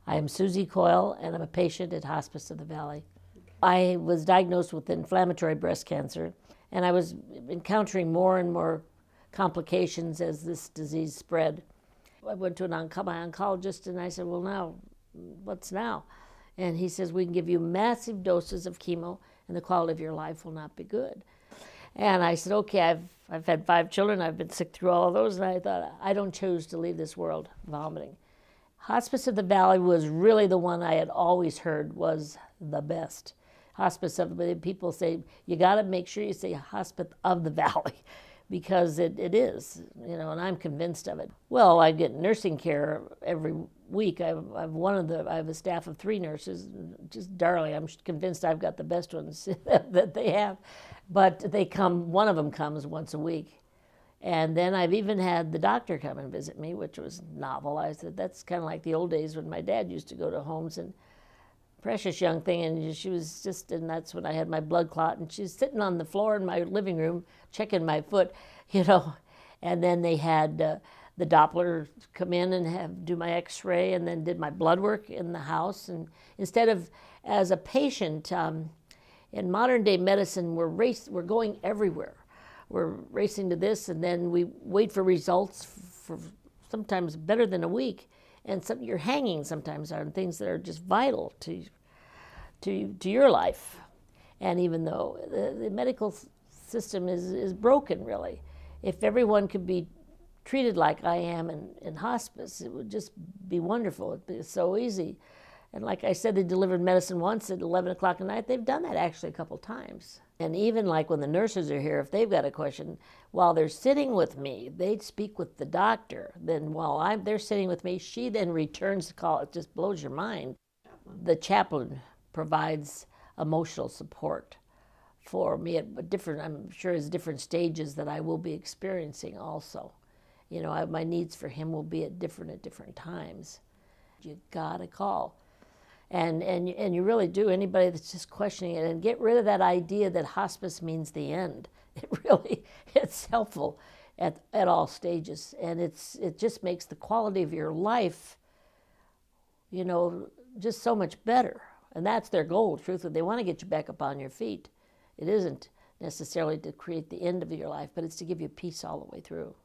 I am Susie Coyle, and I'm a patient at Hospice of the Valley. I was diagnosed with inflammatory breast cancer, and I was encountering more and more complications as this disease spread. I went to my oncologist, and I said, well, now, what's now? And he says, we can give you massive doses of chemo, and the quality of your life will not be good. And I said, okay, I've had 5 children. I've been sick through all of those, and I thought, I don't choose to leave this world vomiting. Hospice of the Valley was really the one I had always heard was the best. Hospice of the Valley, people say, you got to make sure you say Hospice of the Valley, because it is, you know, and I'm convinced of it. Well, I get nursing care every week. I have a staff of 3 nurses, just darling. I'm convinced I've got the best ones that they have. But they come, one of them comes once a week. And then I've even had the doctor come and visit me, which was novel. I said, that's kind of like the old days when my dad used to go to homes, and precious young thing, and she was just, and that's when I had my blood clot, and she's sitting on the floor in my living room checking my foot, you know. And then they had the Doppler come in and do my x-ray, and then did my blood work in the house. And instead of, as a patient, in modern day medicine, we're going everywhere. We're racing to this, and then we wait for results for sometimes better than a week. And you're hanging sometimes on things that are just vital to your life. And even though the medical system is broken, really, if everyone could be treated like I am in hospice, it would just be wonderful. It'd be so easy. And like I said, they delivered medicine once at 11 o'clock at night. They've done that actually a couple times. And even like when the nurses are here, if they've got a question, while they're sitting with me, they'd speak with the doctor. Then while they're sitting with me, she then returns the call. It just blows your mind. The chaplain provides emotional support for me at different, I'm sure it's different stages that I will be experiencing also. You know, my needs for him will be at different times. You gotta call. And you really do, anybody that's just questioning it, and get rid of that idea that hospice means the end. It's helpful at all stages, and it just makes the quality of your life, you know, just so much better. And that's their goal, truthfully. They want to get you back up on your feet. It isn't necessarily to create the end of your life, but it's to give you peace all the way through.